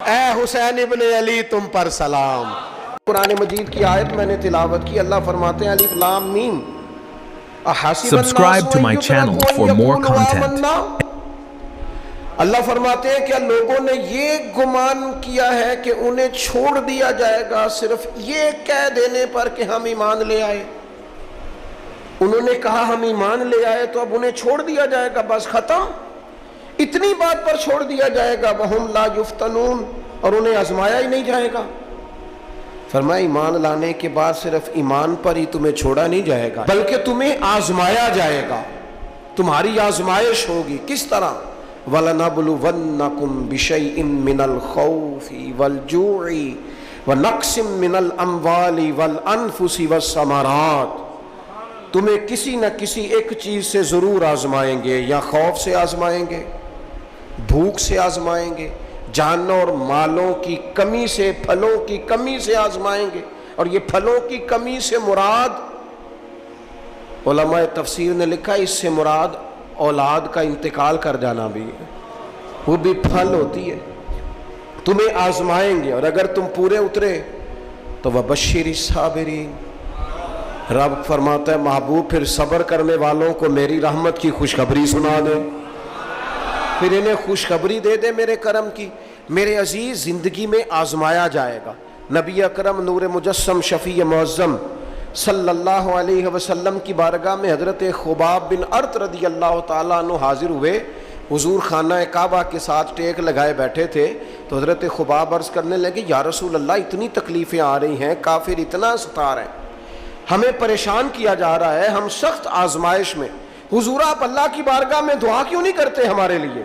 اے حسین ابن علی تم پر سلام۔ قرآن مجید کی آیت میں نے تلاوت کی، اللہ فرماتے ہیں الف لام میم Subscribe to my channel for more content. اللہ فرماتے ہیں کہ لوگوں نے یہ گمان کیا ہے کہ انہیں چھوڑ دیا جائے گا صرف یہ کہہ دینے پر کہ ہم ایمان لے آئے۔ انہوں نے کہا ہم ایمان لے آئے تو اب انہیں چھوڑ دیا جائے گا، بس ختم، اتنی بات پر چھوڑ دیا جائے گا۔ وَهُمْ لَا يُفْتَنُونَ، اور انہیں آزمایا ہی نہیں جائے گا۔ فرمایا ایمان لانے کے بعد صرف ایمان پر ہی تمہیں چھوڑا نہیں جائے گا بلکہ تمہیں آزمایا جائے گا، تمہاری آزمائش ہوگی۔ کس طرح؟ وَلَنَبْلُوَنَّكُمْ بِشَيْءٍ مِّنَ الْخَوْفِ وَالْجُوعِ وَنَقْصٍ مِّنَ الْأَمْوَالِ وَالْأَنفُسِ وَالثَّمَرَاتِ، تمہیں کسی نہ کسی ایک چیز سے ضرور آزمائیں گے، یا خوف سے آزمائیں گے، بھوک سے آزمائیں گے، جانوں اور مالوں کی کمی سے، پھلوں کی کمی سے آزمائیں گے۔ اور یہ پھلوں کی کمی سے مراد، علماء تفسیر نے لکھا اس سے مراد اولاد کا انتقال کر جانا بھی ہے، وہ بھی پھل ہوتی ہے۔ تمہیں آزمائیں گے اور اگر تم پورے اترے تو وَبَشِّرِ الصَّابِرِينَ، رب فرماتا ہے محبوب پھر صبر کرنے والوں کو میری رحمت کی خوشخبری سنا دے، پھر انہیں خوشخبری دے دے میرے کرم کی۔ میرے عزیز، زندگی میں آزمایا جائے گا۔ نبی اکرم نور مجسم شفیع معظم صلی اللہ علیہ وسلم کی بارگاہ میں حضرت خباب بن ارت رضی اللہ تعالیٰ عنہ حاضر ہوئے۔ حضور خانہ کعبہ کے ساتھ ٹیک لگائے بیٹھے تھے تو حضرت خباب عرض کرنے لگے یا رسول اللہ اتنی تکلیفیں آ رہی ہیں، کافر اتنا ستا رہے ہیں، ہمیں پریشان کیا جا رہا ہے، ہم سخت آزمائش میں، حضور آپ اللہ کی بارگاہ میں دعا کیوں نہیں کرتے ہمارے لیے؟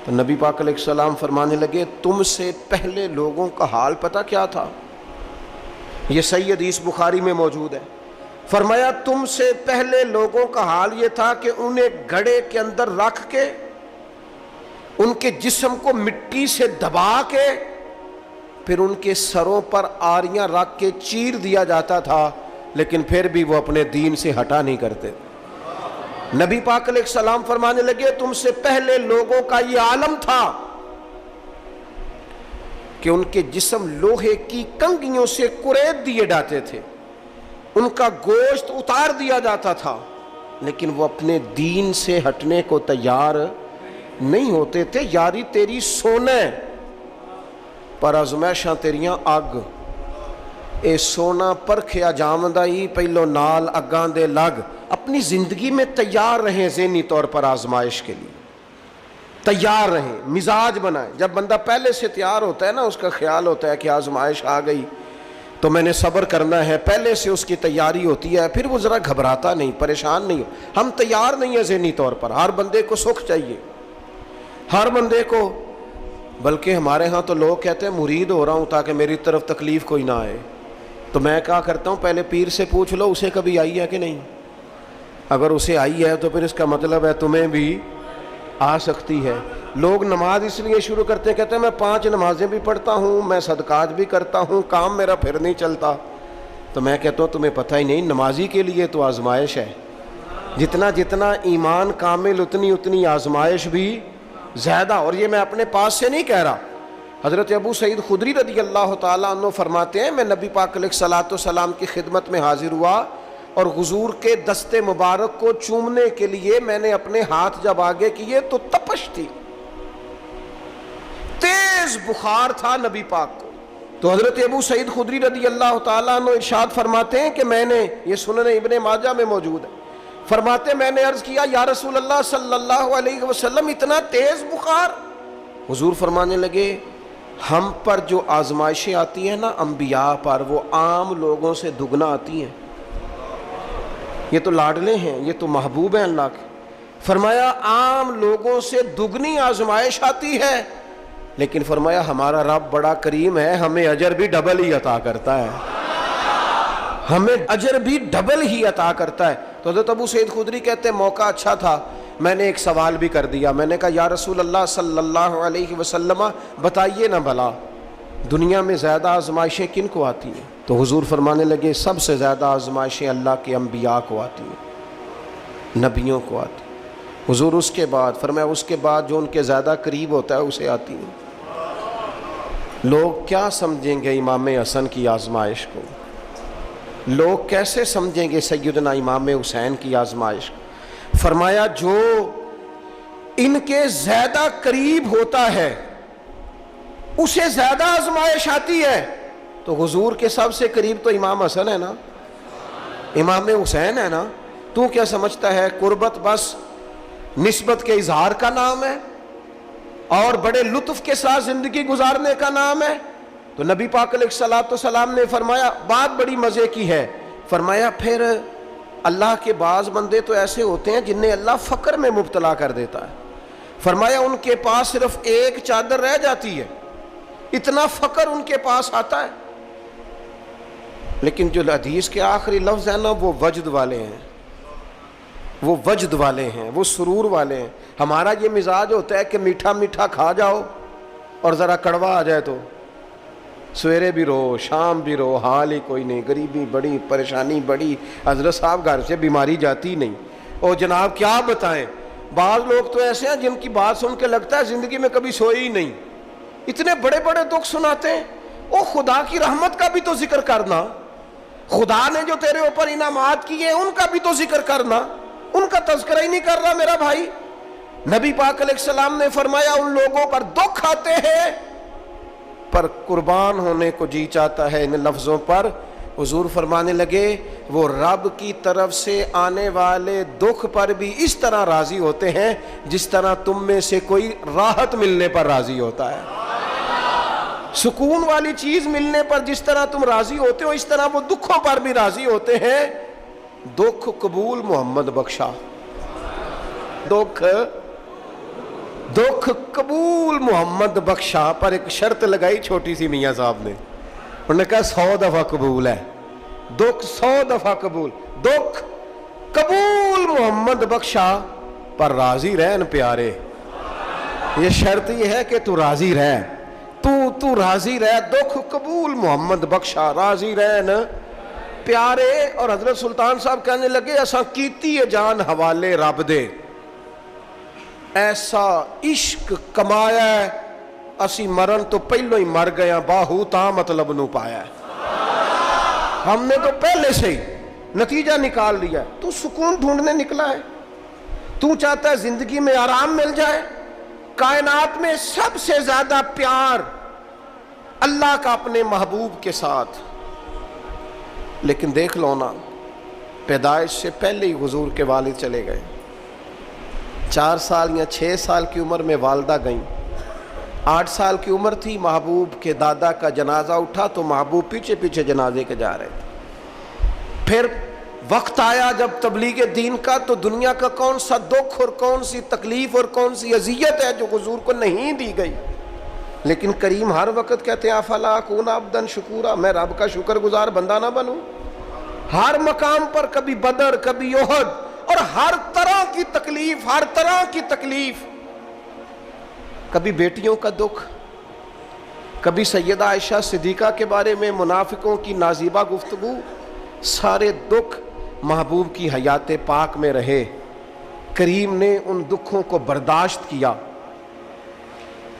تو نبی پاک علیہ السلام فرمانے لگے تم سے پہلے لوگوں کا حال پتہ کیا تھا؟ یہ صحیح حدیث بخاری میں موجود ہے۔ فرمایا تم سے پہلے لوگوں کا حال یہ تھا کہ انہیں گھڑے کے اندر رکھ کے ان کے جسم کو مٹی سے دبا کے پھر ان کے سروں پر آریاں رکھ کے چیر دیا جاتا تھا، لیکن پھر بھی وہ اپنے دین سے ہٹا نہیں کرتے۔ نبی پاک علیہ السلام فرمانے لگے تم سے پہلے لوگوں کا یہ عالم تھا کہ ان کے جسم لوہے کی کنگھیوں سے کریت دیے جاتے تھے، ان کا گوشت اتار دیا جاتا تھا، لیکن وہ اپنے دین سے ہٹنے کو تیار نہیں ہوتے تھے۔ یاری تیری سونا پر آزمائشاں تیریاں اگ، اے سونا پرکھیا جامدہ ہی پہلو نال اگاں دے لگ۔ اپنی زندگی میں تیار رہیں، ذہنی طور پر آزمائش کے لیے تیار رہیں، مزاج بنائیں۔ جب بندہ پہلے سے تیار ہوتا ہے نا، اس کا خیال ہوتا ہے کہ آزمائش آ گئی تو میں نے صبر کرنا ہے، پہلے سے اس کی تیاری ہوتی ہے، پھر وہ ذرا گھبراتا نہیں، پریشان نہیں ہو۔ ہم تیار نہیں ہیں ذہنی طور پر، ہر بندے کو سکھ چاہیے، ہر بندے کو، بلکہ ہمارے ہاں تو لوگ کہتے ہیں مرید ہو رہا ہوں تاکہ میری طرف تکلیف کوئی نہ آئے۔ تو میں کہا کرتا ہوں پہلے پیر سے پوچھ لو اسے کبھی آئی ہے کہ نہیں، اگر اسے آئی ہے تو پھر اس کا مطلب ہے تمہیں بھی آ سکتی ہے۔ لوگ نماز اس لیے شروع کرتے ہیں، کہتے ہیں میں 5 نمازیں بھی پڑھتا ہوں، میں صدقات بھی کرتا ہوں، کام میرا پھر نہیں چلتا۔ تو میں کہتا ہوں تمہیں پتہ ہی نہیں، نمازی کے لیے تو آزمائش ہے، جتنا جتنا ایمان کامل اتنی اتنی آزمائش بھی زیادہ۔ اور یہ میں اپنے پاس سے نہیں کہہ رہا، حضرت ابو سعید خدری رضی اللہ تعالیٰ عنہ فرماتے ہیں میں نبی پاک علیہ الصلوۃ والسلام کی خدمت میں حاضر ہوا اور حضور کے دست مبارک کو چومنے کے لیے میں نے اپنے ہاتھ جب آگے کیے تو تپش تھی، تیز بخار تھا نبی پاک کو۔ تو حضرت ابو سعید خدری رضی اللہ تعالیٰ عنہ ارشاد فرماتے ہیں کہ میں نے، یہ سنن ابن ماجہ میں موجود ہے، فرماتے میں نے عرض کیا یا رسول اللہ صلی اللہ علیہ وسلم اتنا تیز بخار؟ حضور فرمانے لگے ہم پر جو آزمائشیں آتی ہیں نا انبیاء پر، وہ عام لوگوں سے دگنا آتی ہیں، یہ تو لاڈلے ہیں، یہ تو محبوب ہیں اللہ کے۔ فرمایا عام لوگوں سے دگنی آزمائش آتی ہے، لیکن فرمایا ہمارا رب بڑا کریم ہے، ہمیں اجر بھی ڈبل ہی عطا کرتا ہے، ہمیں اجر بھی ڈبل ہی عطا کرتا ہے۔ تو حضرت ابو سعید خدری کہتے ہیں موقع اچھا تھا، میں نے ایک سوال بھی کر دیا، میں نے کہا یا رسول اللہ صلی اللہ علیہ وسلم بتائیے نا بھلا دنیا میں زیادہ آزمائشیں کن کو آتی ہیں؟ تو حضور فرمانے لگے سب سے زیادہ آزمائشیں اللہ کے انبیاء کو آتی ہیں، نبیوں کو آتی ہیں۔ حضور اس کے بعد فرمایا اس کے بعد جو ان کے زیادہ قریب ہوتا ہے اسے آتی ہیں۔ لوگ کیا سمجھیں گے امام حسن کی آزمائش کو؟ لوگ کیسے سمجھیں گے سیدنا امام حسین کی آزمائش کو؟ فرمایا جو ان کے زیادہ قریب ہوتا ہے اسے زیادہ آزمائش آتی ہے. تو حضور کے سب سے قریب تو امام حسن ہے نا، امام حسین ہے نا. تو کیا سمجھتا ہے قربت بس نسبت کے اظہار کا نام ہے اور بڑے لطف کے ساتھ زندگی گزارنے کا نام ہے؟ تو نبی پاک علیہ الصلوۃ والسلام نے فرمایا بات بڑی مزے کی ہے. فرمایا پھر اللہ کے بعض بندے تو ایسے ہوتے ہیں جنہیں اللہ فقر میں مبتلا کر دیتا ہے. فرمایا ان کے پاس صرف ایک چادر رہ جاتی ہے، اتنا فقر ان کے پاس آتا ہے. لیکن جو حدیث کے آخری لفظ ہیں نا وہ وجد والے ہیں، وہ وجد والے ہیں، وہ سرور والے ہیں. ہمارا یہ مزاج ہوتا ہے کہ میٹھا میٹھا کھا جاؤ اور ذرا کڑوا آ جائے تو سویرے بھی رو شام بھی رو، حال ہی کوئی نہیں، غریبی بڑی، پریشانی بڑی، حضرت صاحب گھر سے بیماری جاتی نہیں. اور جناب کیا بتائیں، بعض لوگ تو ایسے ہیں جن کی بات سن کے لگتا ہے زندگی میں کبھی سوئی ہی نہیں، اتنے بڑے بڑے دکھ سناتے ہیں. او خدا کی رحمت کا بھی تو ذکر کرنا، خدا نے جو تیرے اوپر انعامات کیے ان کا بھی تو ذکر کرنا. ان کا تذکرہ ہی نہیں کر رہا میرا بھائی. نبی پاک علیہ السلام نے فرمایا ان لوگوں پر دکھ آتے ہیں پر قربان ہونے کو جی چاہتا ہے ان لفظوں پر. حضور فرمانے لگے وہ رب کی طرف سے آنے والے دکھ پر بھی اس طرح راضی ہوتے ہیں جس طرح تم میں سے کوئی راحت ملنے پر راضی ہوتا ہے. سکون والی چیز ملنے پر جس طرح تم راضی ہوتے ہو اس طرح وہ دکھوں پر بھی راضی ہوتے ہیں. دکھ قبول محمد بخشا، دکھ قبول محمد بخشا. پر ایک شرط لگائی چھوٹی سی میاں صاحب نے، انہوں نے کہا 100 دفعہ قبول ہے. دکھ 100 دفعہ قبول، دکھ قبول محمد بخشا پر راضی رہن پیارے. یہ شرط یہ ہے کہ تو راضی رہ، تو راضی رہ. دکھ قبول محمد بخشا، راضی رہن پیارے. اور حضرت سلطان صاحب کہنے لگے اساں کیتی ہے جان حوالے رب دے، ایسا عشق کمایا ہے اسی مرن تو پہلو ہی مر گیا باہو تا مطلب نو پایا ہے. ہم نے تو پہلے سے ہی نتیجہ نکال لیا ہے. تو سکون ڈھونڈنے نکلا ہے، تو چاہتا ہے زندگی میں آرام مل جائے. کائنات میں سب سے زیادہ پیار اللہ کا اپنے محبوب کے ساتھ. لیکن دیکھ لو نا، پیدائش سے پہلے ہی حضور کے والد چلے گئے. 4 سال یا 6 سال کی عمر میں والدہ گئیں. 8 سال کی عمر تھی، محبوب کے دادا کا جنازہ اٹھا تو محبوب پیچھے پیچھے جنازے کے جا رہے تھے. پھر وقت آیا جب تبلیغ دین کا، تو دنیا کا کون سا دکھ اور کون سی تکلیف اور کون سی اذیت ہے جو حضور کو نہیں دی گئی. لیکن کریم ہر وقت کہتے ہیں افلا اکون عبدا شکورا، میں رب کا شکر گزار بندہ نہ بنوں. ہر مقام پر کبھی بدر کبھی احد، اور ہر طرح کی تکلیف، ہر طرح کی تکلیف. کبھی بیٹیوں کا دکھ، کبھی سیدہ عائشہ صدیقہ کے بارے میں منافقوں کی نازیبہ گفتگو. سارے دکھ محبوب کی حیات پاک میں رہے. کریم نے ان دکھوں کو برداشت کیا.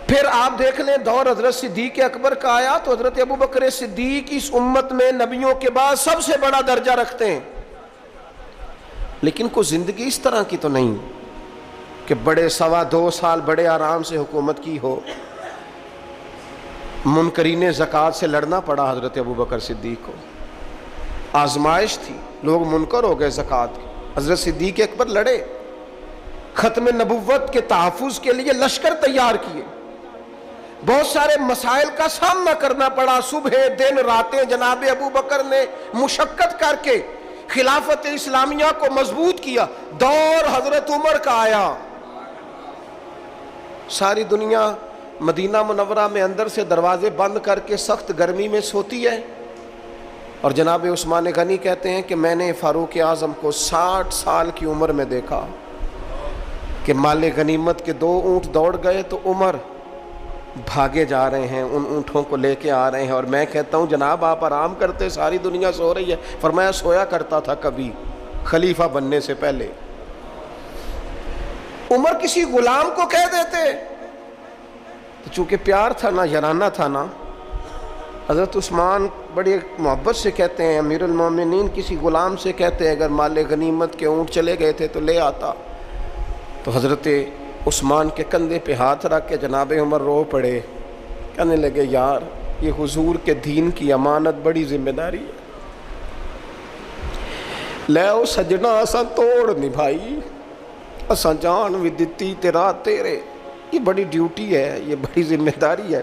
پھر آپ دیکھ لیں دور حضرت صدیق اکبر کا آیا تو حضرت ابو بکر صدیق اس امت میں نبیوں کے بعد سب سے بڑا درجہ رکھتے ہیں. لیکن کوئی زندگی اس طرح کی تو نہیں کہ بڑے 2.25 سال بڑے آرام سے حکومت کی ہو. منکرین زکوٰۃ سے لڑنا پڑا حضرت ابو بکر صدیق کو. آزمائش تھی، لوگ منکر ہو گئے زکوٰۃ کے. حضرت صدیق اکبر لڑے، ختم نبوت کے تحفظ کے لیے لشکر تیار کیے. بہت سارے مسائل کا سامنا کرنا پڑا. صبح دن راتیں جناب ابو بکر نے مشقت کر کے خلافت اسلامیہ کو مضبوط کیا. دور حضرت عمر کا آیا. ساری دنیا مدینہ منورہ میں اندر سے دروازے بند کر کے سخت گرمی میں سوتی ہے، اور جناب عثمان غنی کہتے ہیں کہ میں نے فاروق اعظم کو 60 سال کی عمر میں دیکھا کہ مال غنیمت کے 2 اونٹ دوڑ گئے تو عمر بھاگے جا رہے ہیں، ان اونٹوں کو لے کے آ رہے ہیں. اور میں کہتا ہوں جناب آپ آرام کرتے، ساری دنیا سو رہی ہے. فرمایا سویا کرتا تھا کبھی خلیفہ بننے سے پہلے. عمر کسی غلام کو کہہ دیتے تو چونکہ پیار تھا نا، یارانہ تھا نا، حضرت عثمان بڑی محبت سے کہتے ہیں، امیر المومنین کسی غلام سے کہتے ہیں اگر مال غنیمت کے اونٹ چلے گئے تھے تو لے آتا، تو حضرت عثمان کے کندھے پہ ہاتھ رکھ کے جناب عمر رو پڑے، کہنے لگے یار یہ حضور کے دین کی امانت بڑی ذمہ داری ہے، لے او سجنا اساں توڑ نبھائی، اساں جان بھی دتی تیرا تیرے، یہ بڑی ڈیوٹی ہے، یہ بڑی ذمہ داری ہے،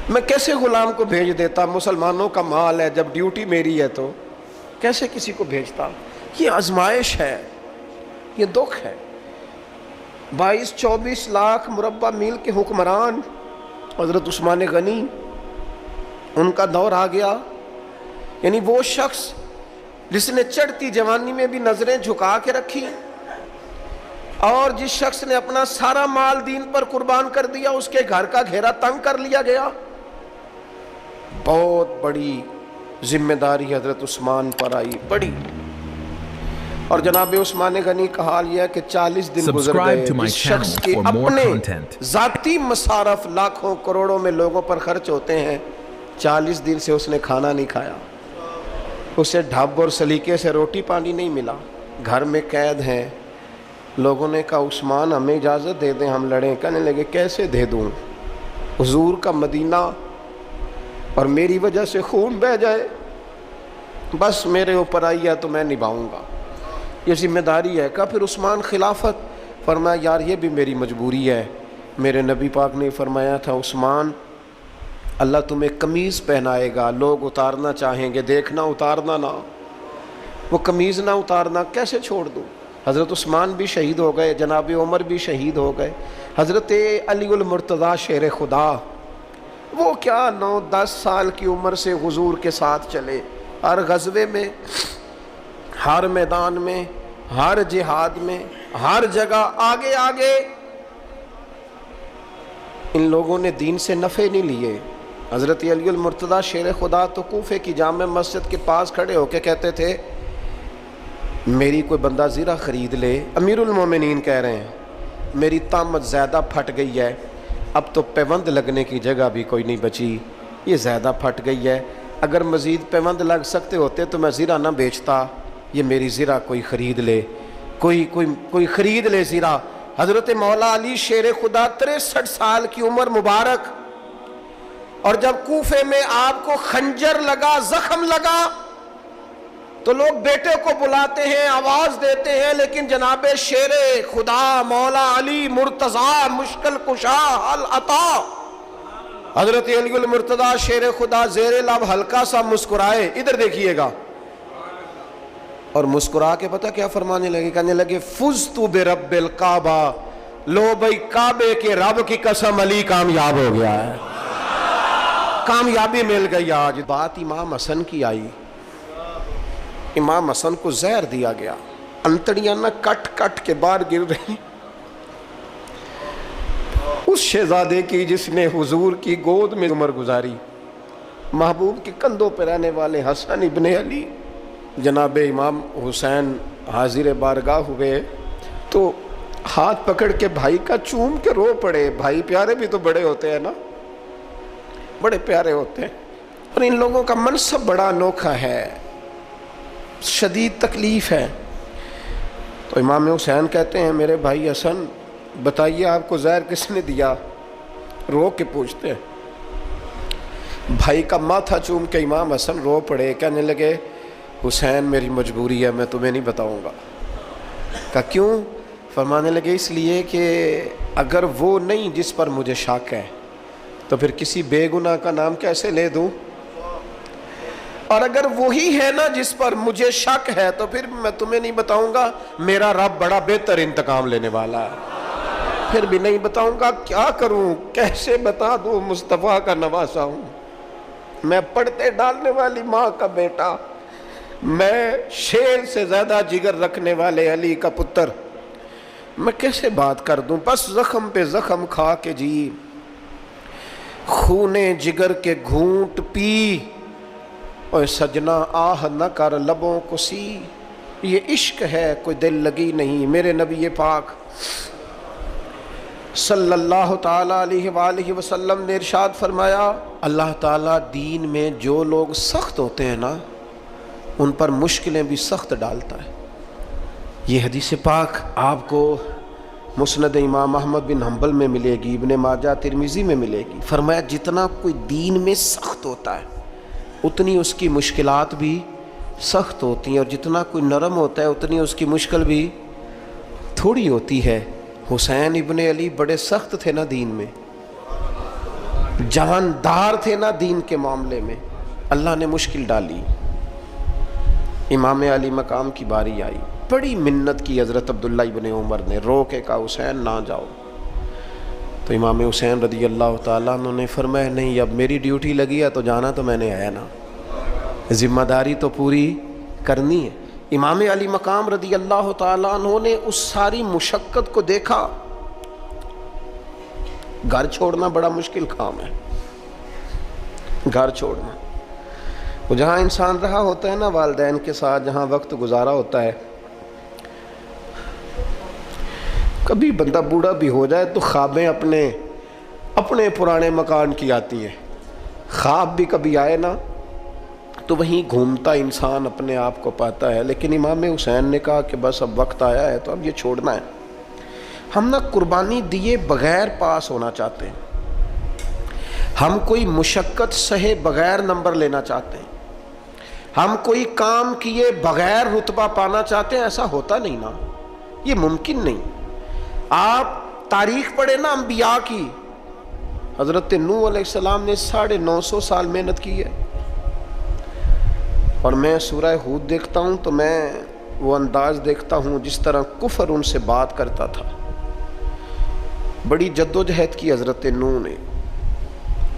میں کیسے غلام کو بھیج دیتا، مسلمانوں کا مال ہے، جب ڈیوٹی میری ہے تو کیسے کسی کو بھیجتا، یہ آزمائش ہے، یہ دکھ ہے۔ 22-24 لاکھ مربع میل کے حکمران حضرت عثمان غنی، ان کا دور آ گیا، یعنی وہ شخص جس نے چڑھتی جوانی میں بھی نظریں جھکا کے رکھی، اور جس شخص نے اپنا سارا مال دین پر قربان کر دیا، اس کے گھر کا گھیرا تنگ کر لیا گیا، بہت بڑی ذمہ داری حضرت عثمان پر آئی، بڑی۔ اور جناب عثمان غنی کا حال یہ ہے کہ 40 دن گزر گئے، جس شخص کے اپنے ذاتی مصارف لاکھوں کروڑوں میں لوگوں پر خرچ ہوتے ہیں، 40 دن سے اس نے کھانا نہیں کھایا، اسے ڈھب اور سلیقے سے روٹی پانی نہیں ملا، گھر میں قید ہیں۔ لوگوں نے کہا عثمان ہمیں اجازت دے دیں ہم لڑیں، کہنے لگے کیسے دے دوں، حضور کا مدینہ اور میری وجہ سے خون بہہ جائے، بس میرے اوپر آئی ہے تو میں نبھاؤں گا، یہ ذمہ داری ہے۔ کہا پھر عثمان خلافت، فرمایا یار یہ بھی میری مجبوری ہے، میرے نبی پاک نے فرمایا تھا عثمان اللہ تمہیں قمیض پہنائے گا، لوگ اتارنا چاہیں گے، دیکھنا اتارنا نہ، وہ قمیض نہ اتارنا کیسے چھوڑ دوں۔ حضرت عثمان بھی شہید ہو گئے، جناب عمر بھی شہید ہو گئے، حضرت علی المرتضیٰ شیر خدا، وہ کیا 9-10 سال کی عمر سے حضور کے ساتھ چلے، ہر غزوے میں، ہر میدان میں، ہر جہاد میں، ہر جگہ آگے آگے۔ ان لوگوں نے دین سے نفع نہیں لیے۔ حضرت علی المرتضیٰ شیر خدا تو کوفے کی جامع مسجد کے پاس کھڑے ہو کے کہتے تھے میری کوئی بندہ زیرہ خرید لے، امیر المومنین کہہ رہے ہیں میری طامت زیادہ پھٹ گئی ہے، اب تو پیوند لگنے کی جگہ بھی کوئی نہیں بچی، یہ زیادہ پھٹ گئی ہے، اگر مزید پیوند لگ سکتے ہوتے تو میں زیرہ نہ بیچتا، یہ میری زیرہ کوئی خرید لے، کوئی خرید لے زیرہ۔ حضرت مولا علی شیر خدا 63 سال کی عمر مبارک، اور جب کوفے میں آپ کو خنجر لگا، زخم لگا، تو لوگ بیٹے کو بلاتے ہیں، آواز دیتے ہیں، لیکن جناب شیر خدا مولا علی مرتضیٰ مشکل کشا حل عطا حضرت علی المرتضیٰ شیر خدا زیر لب ہلکا سا مسکرائے، ادھر دیکھیے گا، اور مسکرا کے پتہ کیا فرمانے لگے، کہنے لگے فزت برب الکعبہ، لو بھائی کعبے کے رب کی قسم علی کامیاب ہو گیا ہے، کامیابی مل گئی۔ آج بات امام حسن کی آئی، امام حسن کو زہر دیا گیا، انتڑیاں نہ کٹ کٹ کے باہر گر رہی، اس شہزادے کی جس نے حضور کی گود میں عمر گزاری، محبوب کے کندھوں پہ رہنے والے حسن ابن علی، جناب امام حسین حاضر بارگاہ ہوئے تو ہاتھ پکڑ کے بھائی کا چوم کے رو پڑے۔ بھائی پیارے بھی تو بڑے ہوتے ہیں نا، بڑے پیارے ہوتے ہیں، اور ان لوگوں کا منصب بڑا انوکھا ہے، شدید تکلیف ہے۔ تو امام حسین کہتے ہیں میرے بھائی حسن بتائیے آپ کو زہر کس نے دیا، رو کے پوچھتے ہیں۔ بھائی کا ماتھا چوم کے امام حسن رو پڑے، کہنے لگے حسین میری مجبوری ہے، میں تمہیں نہیں بتاؤں گا۔ کہا کیوں؟ فرمانے لگے اس لیے کہ اگر وہ نہیں جس پر مجھے شک ہے تو پھر کسی بے گناہ کا نام کیسے لے دوں، اور اگر وہی ہے نا جس پر مجھے شک ہے تو پھر میں تمہیں نہیں بتاؤں گا، میرا رب بڑا بہتر انتقام لینے والا ہے، پھر بھی نہیں بتاؤں گا، کیا کروں، کیسے بتا دوں، مصطفیٰ کا نواسا ہوں، میں پڑھتے ڈالنے والی ماں کا بیٹا، میں شیر سے زیادہ جگر رکھنے والے علی کا پتر، میں کیسے بات کر دوں، بس زخم پہ زخم کھا کے جی، خونے جگر کے گھونٹ پی، اور سجنا آہ نہ کر لبوں کو سی، یہ عشق ہے کوئی دل لگی نہیں، میرے نبی پاک صلی اللہ تعالیٰ علیہ وآلہ وسلم نے ارشاد فرمایا، اللہ تعالیٰ دین میں جو لوگ سخت ہوتے ہیں نا ان پر مشکلیں بھی سخت ڈالتا ہے۔ یہ حدیث پاک آپ کو مسند امام احمد بن حنبل میں ملے گی، ابن ماجہ ترمذی میں ملے گی۔ فرمایا جتنا کوئی دین میں سخت ہوتا ہے اتنی اس کی مشکلات بھی سخت ہوتی ہیں، اور جتنا کوئی نرم ہوتا ہے اتنی اس کی مشکل بھی تھوڑی ہوتی ہے۔ حسین ابن علی بڑے سخت تھے نا دین میں، جاندار تھے نا دین کے معاملے میں، اللہ نے مشکل ڈالی۔ امام علی مقام کی باری آئی، بڑی منت کی حضرت عبداللہ ابن عمر نے، رو کے کہا حسین نہ جاؤ۔ تو امام حسین رضی اللہ تعالیٰ عنہ نے فرمایا نہیں، اب میری ڈیوٹی لگی ہے تو جانا تو میں نے ہے نا، ذمہ داری تو پوری کرنی ہے۔ امام علی مقام رضی اللہ تعالیٰ عنہ نے اس ساری مشقت کو دیکھا۔ گھر چھوڑنا بڑا مشکل کام ہے، گھر چھوڑنا، وہ جہاں انسان رہا ہوتا ہے نا والدین کے ساتھ، جہاں وقت گزارا ہوتا ہے، کبھی بندہ بوڑھا بھی ہو جائے تو خوابیں اپنے پرانے مکان کی آتی ہے۔ خواب بھی کبھی آئے نا تو وہیں گھومتا انسان اپنے آپ کو پاتا ہے۔ لیکن امام حسین نے کہا کہ بس اب وقت آیا ہے تو اب یہ چھوڑنا ہے۔ ہم نہ قربانی دیے بغیر پاس ہونا چاہتے ہیں، ہم کوئی مشقت سہے بغیر نمبر لینا چاہتے ہیں، ہم کوئی کام کیے بغیر رتبہ پانا چاہتے ہیں۔ ایسا ہوتا نہیں نا، یہ ممکن نہیں۔ آپ تاریخ پڑھیں نا انبیاء کی، حضرت نوح علیہ السلام نے 950 سال محنت کی ہے، اور میں سورہ ہود دیکھتا ہوں تو میں وہ انداز دیکھتا ہوں جس طرح کفر ان سے بات کرتا تھا۔ بڑی جد و جہد کی حضرت نوح نے،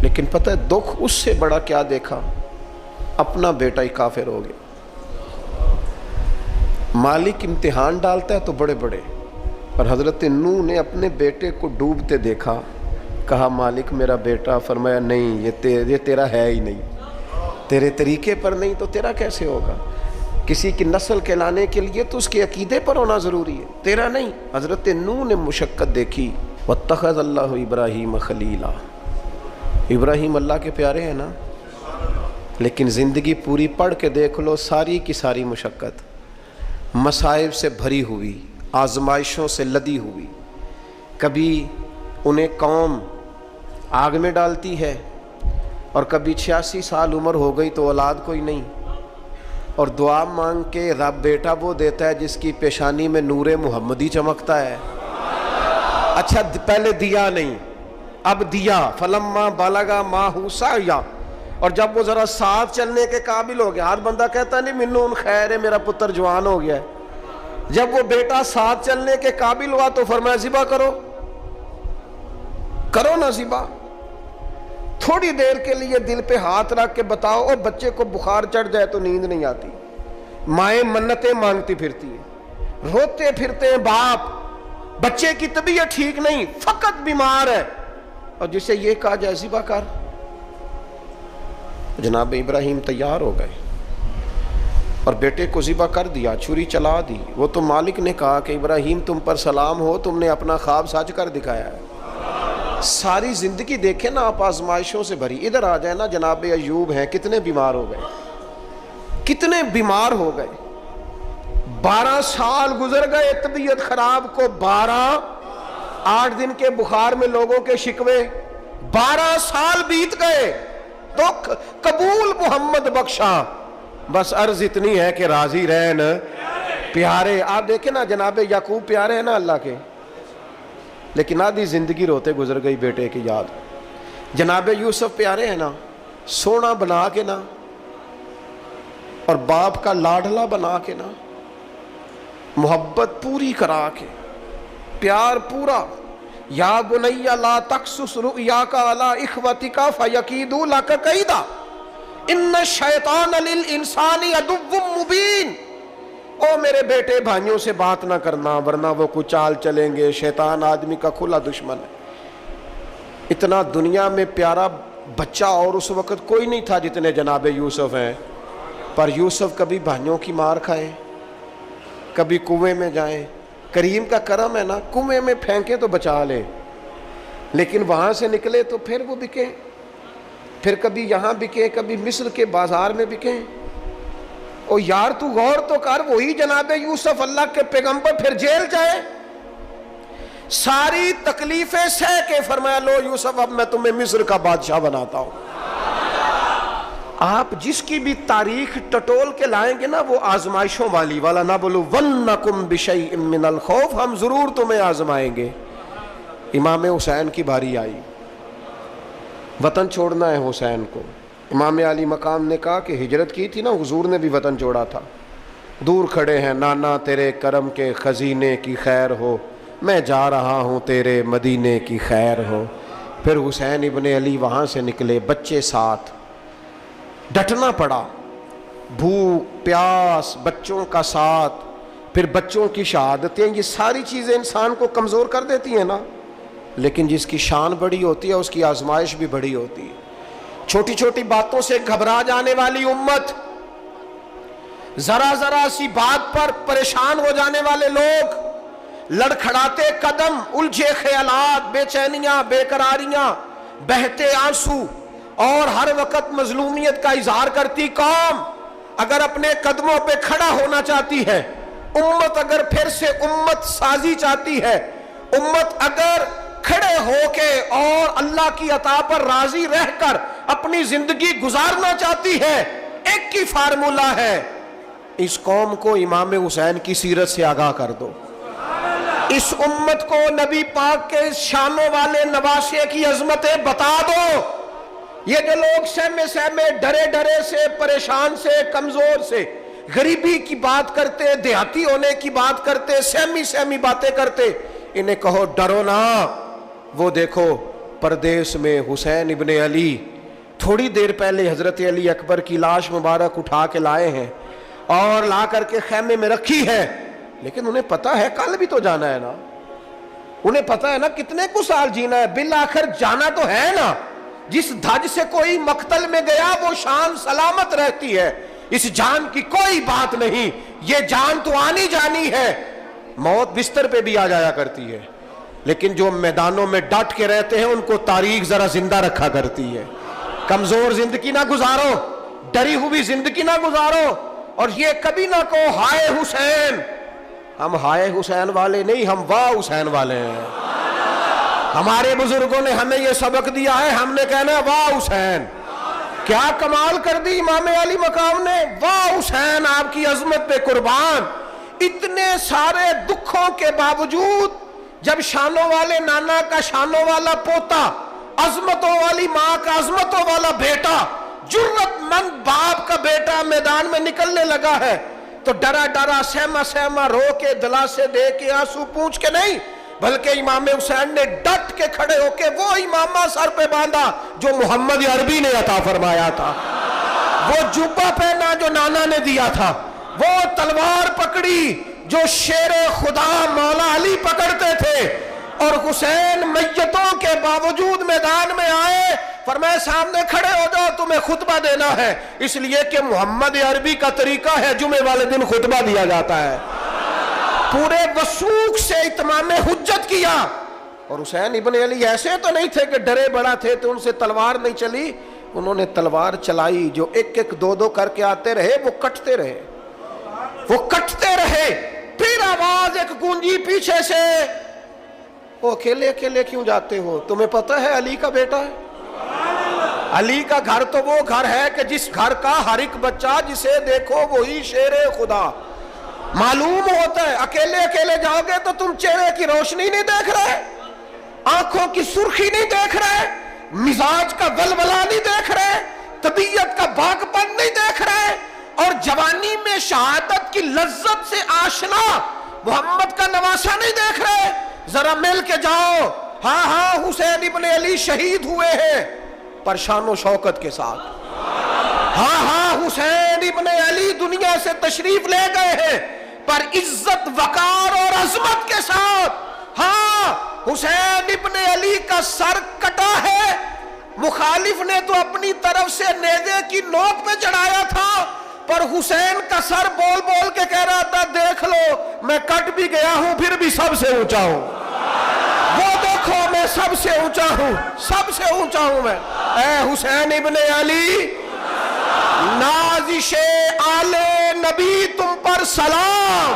لیکن پتہ ہے دکھ اس سے بڑا کیا دیکھا؟ اپنا بیٹا ہی کافر ہو گیا۔ مالک امتحان ڈالتا ہے تو بڑے بڑے، اور حضرت نوح نے اپنے بیٹے کو ڈوبتے دیکھا، کہا مالک میرا بیٹا، فرمایا نہیں یہ تیرا ہے ہی نہیں، تیرے طریقے پر نہیں تو تیرا کیسے ہوگا؟ کسی کی نسل کہلانے کے لیے تو اس کے عقیدے پر ہونا ضروری ہے، تیرا نہیں۔ حضرت نوح نے مشقت دیکھی۔ واتخذ اللہ ابراہیم خلیلا، ابراہیم اللہ کے پیارے ہیں نا، لیکن زندگی پوری پڑھ کے دیکھ لو، ساری کی ساری مشقت مصائب سے بھری ہوئی، آزمائشوں سے لدی ہوئی۔ کبھی انہیں قوم آگ میں ڈالتی ہے، اور کبھی 86 سال عمر ہو گئی تو اولاد کوئی نہیں، اور دعا مانگ کے رب بیٹا وہ دیتا ہے جس کی پیشانی میں نور محمدی چمکتا ہے۔ اچھا پہلے دیا نہیں، اب دیا، فلما بالغا ماہ سعیا، اور جب وہ ذرا ساتھ چلنے کے قابل ہو گیا، ہر بندہ کہتا نہیں منون خیر ہے میرا پتر جوان ہو گیا ہے، جب وہ بیٹا ساتھ چلنے کے قابل ہوا تو فرمایا ذبح کرو نا ذبح۔ تھوڑی دیر کے لیے دل پہ ہاتھ رکھ کے بتاؤ، اور بچے کو بخار چڑھ جائے تو نیند نہیں آتی، مائیں منتیں مانگتی پھرتی ہیں، روتے پھرتے ہیں باپ، بچے کی طبیعت ٹھیک نہیں، فقط بیمار ہے، اور جسے یہ کہا جائے ذبح کر۔ جناب ابراہیم تیار ہو گئے اور بیٹے کو ذبح کر دیا، چھری چلا دی۔ وہ تو مالک نے کہا کہ ابراہیم تم پر سلام ہو، تم نے اپنا خواب سچ کر دکھایا ہے۔ ساری زندگی دیکھیں نا آپ آزمائشوں سے بھری۔ ادھر آ جائے نا جناب ایوب ہیں، کتنے بیمار ہو گئے، کتنے بیمار ہو گئے، 12 سال گزر گئے طبیعت خراب کو، 8 دن کے بخار میں لوگوں کے شکوے، 12 سال بیت گئے، دکھ قبول محمد بخشا، بس عرض اتنی ہے کہ راضی رہن پیارے۔ آپ دیکھیں نا جناب یعقوب پیارے ہیں نا اللہ کے، لیکن آدھی زندگی روتے گزر گئی بیٹے کی یاد۔ جناب یوسف پیارے ہیں نا، سونا بنا کے نا، اور باپ کا لاڈلا بنا کے نا، محبت پوری کرا کے، پیار پورا۔ یا بنی لا تقصص رؤیاک علی اخوتک فیکیدوا لک کیدا ان الشیطان للانسان عدو مبین۔ او میرے بیٹے بھائیوں سے بات نہ کرنا ورنہ وہ کچھ چال چلیں گے، شیطان آدمی کا کھلا دشمن ہے۔ اتنا دنیا میں پیارا بچہ اور اس وقت کوئی نہیں تھا جتنے جناب یوسف ہیں، پر یوسف کبھی بھائیوں کی مار کھائیں، کبھی کنویں میں جائیں۔ کریم کا کرم ہے نا، کنویں میں پھینکیں تو بچا لے، لیکن وہاں سے نکلے تو پھر وہ بکے، پھر کبھی یہاں بکے، کبھی مصر کے بازار میں بکے۔ او یار تو غور تو کر، وہی جناب یوسف اللہ کے پیغمبر پھر جیل جائے، ساری تکلیفیں سہ کے فرمایا لو یوسف اب میں تمہیں مصر کا بادشاہ بناتا ہوں۔ آپ جس کی بھی تاریخ ٹٹول کے لائیں گے نا وہ آزمائشوں والی، والا نہ بولو وَنَّكُمْ بِشَيْءٍ مِّنَ الْخَوْفِ، ہم ضرور تمہیں آزمائیں گے۔ امام حسین کی باری آئی، وطن چھوڑنا ہے حسین کو۔ امام علی مقام نے کہا کہ ہجرت کی تھی نا، حضور نے بھی وطن چھوڑا تھا۔ دور کھڑے ہیں نانا تیرے کرم کے خزینے کی خیر ہو، میں جا رہا ہوں تیرے مدینے کی خیر ہو۔ پھر حسین ابن علی وہاں سے نکلے، بچے ساتھ، ڈٹنا پڑا، بھوک پیاس، بچوں کا ساتھ، پھر بچوں کی شہادتیں، یہ ساری چیزیں انسان کو کمزور کر دیتی ہیں نا، لیکن جس کی شان بڑی ہوتی ہے اس کی آزمائش بھی بڑی ہوتی ہے۔ چھوٹی چھوٹی باتوں سے گھبرا جانے والی امت، ذرا ذرا سی بات پر پریشان ہو جانے والے لوگ، لڑکھڑاتے قدم، الجھے خیالات، بے چینیاں، بے قراریاں، بہتے آنسو اور ہر وقت مظلومیت کا اظہار کرتی قوم اگر اپنے قدموں پہ کھڑا ہونا چاہتی ہے، امت اگر پھر سے امت سازی چاہتی ہے، امت اگر کھڑے ہو کے اور اللہ کی عطا پر راضی رہ کر اپنی زندگی گزارنا چاہتی ہے، ایک ہی فارمولہ ہے، اس قوم کو امام حسین کی سیرت سے آگاہ کر دو، اس امت کو نبی پاک کے شانوں والے نواسے کی عظمتیں بتا دو۔ یہ جو لوگ سہمے سہمے، ڈرے ڈرے سے، پریشان سے، کمزور سے، غریبی کی بات کرتے، دیہاتی ہونے کی بات کرتے، سہمی سہمی باتیں کرتے، انہیں کہو ڈرو نا، وہ دیکھو پردیس میں حسین ابن علی تھوڑی دیر پہلے حضرت علی اکبر کی لاش مبارک اٹھا کے لائے ہیں اور لا کر کے خیمے میں رکھی ہے، لیکن انہیں پتا ہے کل بھی تو جانا ہے نا، انہیں پتا ہے نا کتنے کو سال جینا ہے، بالآخر جانا تو ہے نا۔ جس دھج سے کوئی مقتل میں گیا وہ شان سلامت رہتی ہے، اس جان کی کوئی بات نہیں، یہ جان تو آنی جانی ہے، موت بستر پہ بھی آ جایا کرتی ہے، لیکن جو میدانوں میں ڈٹ کے رہتے ہیں ان کو تاریخ ذرا زندہ رکھا کرتی ہے۔ کمزور زندگی نہ گزارو، ڈری ہوئی زندگی نہ گزارو، اور یہ کبھی نہ کہو ہائے حسین، ہم ہائے حسین والے نہیں، ہم واہ حسین والے ہیں۔ ہمارے بزرگوں نے ہمیں یہ سبق دیا ہے، ہم نے کہنا واہ حسین۔ کیا کمال کر دی امام علی مقام نے، واہ حسین آپ کی عظمت پہ قربان۔ اتنے سارے دکھوں کے باوجود جب شانوں والے نانا کا شانوں والا پوتا، عظمتوں والی ماں کا عظمتوں والا بیٹا، جرت مند باپ کا بیٹا میدان میں نکلنے لگا ہے تو ڈرا ڈرا، سہما سہما، رو کے، دلاسے دے کے، آنسو پونچھ کے نہیں، بلکہ امام حسین نے ڈٹ کے کھڑے ہو کے وہ امامہ سر پہ باندھا جو محمد عربی نے عطا فرمایا تھا، وہ جبہ پہنا جو نانا نے دیا تھا، وہ تلوار پکڑی جو شیر خدا مولا علی پکڑتے تھے، اور حسین میتوں کے باوجود میدان میں آئے، فرمایا سامنے کھڑے ہو جاؤ، تمہیں خطبہ دینا ہے، اس لیے کہ محمد عربی کا طریقہ ہے جمعے والے دن خطبہ دیا جاتا ہے۔ پورے وثوق سے اتمام حجت کیا، اور حسین ابن علی ایسے تو نہیں تھے کہ ڈرے بڑا تھے تو ان سے تلوار نہیں چلی، انہوں نے تلوار چلائی، جو ایک ایک دو دو کر کے آتے رہے وہ کٹتے رہے، وہ کٹتے رہے، پھر آواز ایک گونجی پیچھے سے، وہ اکیلے اکیلے کیوں جاتے ہو، تمہیں پتہ ہے علی کا بیٹا ہے؟ علی کا گھر تو وہ گھر ہے کہ جس گھر کا ہر ایک بچہ جسے دیکھو وہی شیر خدا معلوم ہوتا ہے۔ اکیلے اکیلے جاؤ گے تو تم چہرے کی روشنی نہیں دیکھ رہے، آنکھوں کی سرخی نہیں دیکھ رہے، مزاج کا ولولہ نہیں دیکھ رہے، طبیعت کا باغ پن نہیں دیکھ رہے، اور جوانی میں شہادت کی لذت سے آشنا محمد کا نواسا نہیں دیکھ رہے۔ ذرا مل کے جاؤ، ہاں ہاں حسین ابن علی شہید ہوئے ہیں پر شان و شوکت کے ساتھ، ہاں ہاں حسین ابن علی دنیا سے تشریف لے گئے ہیں پر عزت، وقار اور عظمت کے ساتھ۔ ہاں حسین ابن علی کا سر کٹا ہے، مخالف نے تو اپنی طرف سے نیزے کی نوک پہ چڑھایا تھا، پر حسین کا سر بول بول کے کہہ رہا تھا دیکھ لو میں کٹ بھی گیا ہوں پھر بھی سب سے اونچا ہوں، وہ دیکھو میں سب سے اونچا ہوں، سب سے اونچا ہوں میں۔ اے حسین ابن علی، نازش آل نبی تم پر سلام،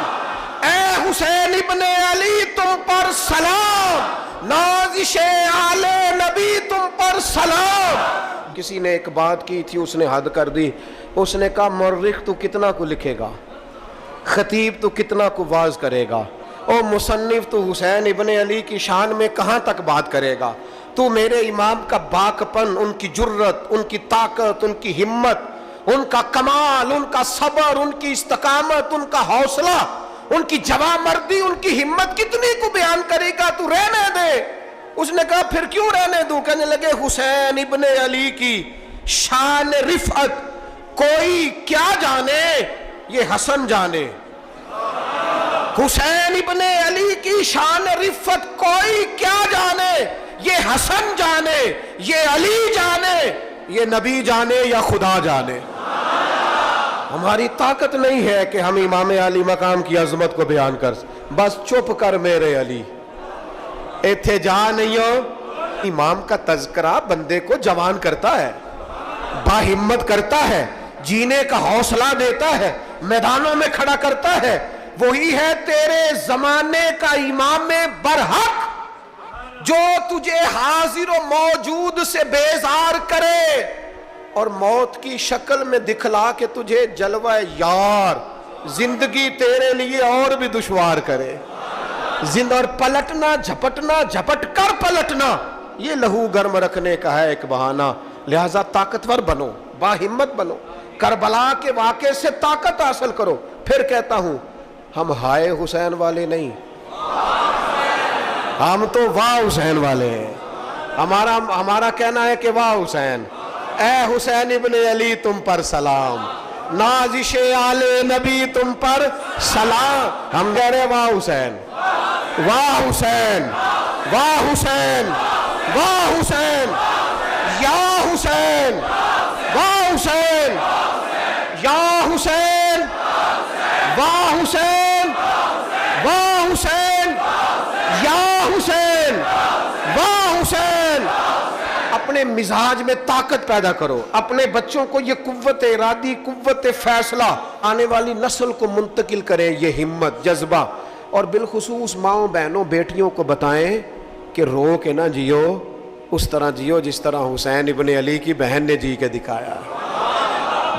اے حسین ابن علی تم پر سلام، نازش آل نبی تم پر سلام۔ کسی نے ایک بات کی تھی، اس نے حد کر دی، اس نے کہا مورخ تو کتنا کو لکھے گا، خطیب تو کتنا کو واز کرے گا، اور مصنف تو حسین ابن علی کی شان میں کہاں تک بات کرے گا؟ تو میرے امام کا باکپن، ان کی جرت، ان کی طاقت، ان کی ہمت، ان کا کمال، ان کا صبر، ان کی استقامت، ان کا حوصلہ، ان کی جوامردی، ان کی ہمت کتنی کو بیان کرے گا؟ تو رہنے دے۔ اس نے کہا پھر کیوں رہنے دوں؟ کہنے لگے حسین ابن علی کی شان رفعت کوئی کیا جانے، یہ حسن جانے۔ حسین ابن علی کی شان رفعت کوئی کیا جانے، یہ حسن جانے، یہ علی جانے، یہ نبی جانے یا خدا جانے۔ ہماری طاقت نہیں ہے کہ ہم امام علی مقام کی عظمت کو بیان کر، بس چپ کر میرے علی، ایتھے جا نہیں ہو۔ امام کا تذکرہ بندے کو جوان کرتا ہے، باہمت کرتا ہے، جینے کا حوصلہ دیتا ہے، میدانوں میں کھڑا کرتا ہے۔ وہی ہے تیرے زمانے کا امام برحق جو تجھے حاضر و موجود سے بیزار کرے اور موت کی شکل میں دکھلا کے تجھے جلوہ یار زندگی تیرے لیے اور بھی دشوار کرے۔ اور پلٹنا، جھپٹنا، جھپٹ کر پلٹنا، یہ لہو گرم رکھنے کا ہے ایک بہانہ۔ لہذا طاقتور بنو، باہمت بنو، کربلا کے واقعے سے طاقت حاصل کرو۔ پھر کہتا ہوں ہم ہائے حسین والے نہیں، ہم تو واہ حسین والے ہیں۔ ہمارا کہنا ہے کہ واہ حسین، اے حسین ابن علی تم پر سلام، نازش آل نبی تم پر سلام۔ ہم کہہ رہے واہ حسین، واہ حسین، واہ حسین، واہ حسین، یا حسین، واہ حسین، یا حسین، واہ حسین، واہ حسین، یا حسین، واہ حسین۔ اپنے مزاج میں طاقت پیدا کرو، اپنے بچوں کو یہ قوت ارادی، قوت فیصلہ آنے والی نسل کو منتقل کریں، یہ ہمت، جذبہ۔ اور بالخصوص ماؤں، بہنوں، بیٹیوں کو بتائیں کہ رو کے نہ جیو، اس طرح جیو جس طرح حسین ابن علی کی بہن نے جی کے دکھایا۔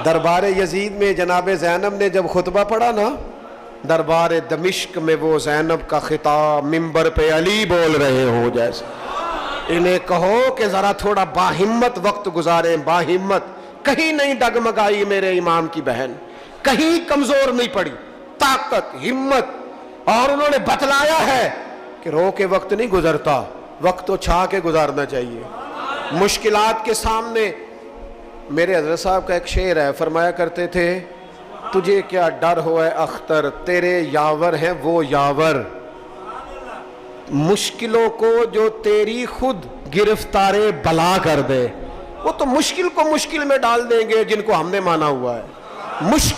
دربار یزید میں جناب زینب نے جب خطبہ پڑھا نا، دربار دمشق میں وہ زینب کا خطاب منبر پہ علی بول رہے ہو جیسے۔ انہیں کہو کہ ذرا تھوڑا باہمت وقت گزاریں، باہمت، کہیں نہیں ڈگمگائی میرے امام کی بہن، کہیں کمزور نہیں پڑی، طاقت، ہمت۔ اور انہوں نے بتلایا ہے کہ رو کے وقت نہیں گزرتا، وقت تو چھا کے گزارنا چاہیے۔ مشکلات کے سامنے میرے حضرت صاحب کا ایک شعر ہے، فرمایا کرتے تھے تجھے کیا ڈر ہو اے اختر، تیرے یاور ہیں وہ یاور، مشکلوں کو جو تیری خود گرفتار بلا کر دے۔ وہ تو مشکل کو مشکل میں ڈال دیں گے جن کو ہم نے مانا ہوا ہے۔ مشکل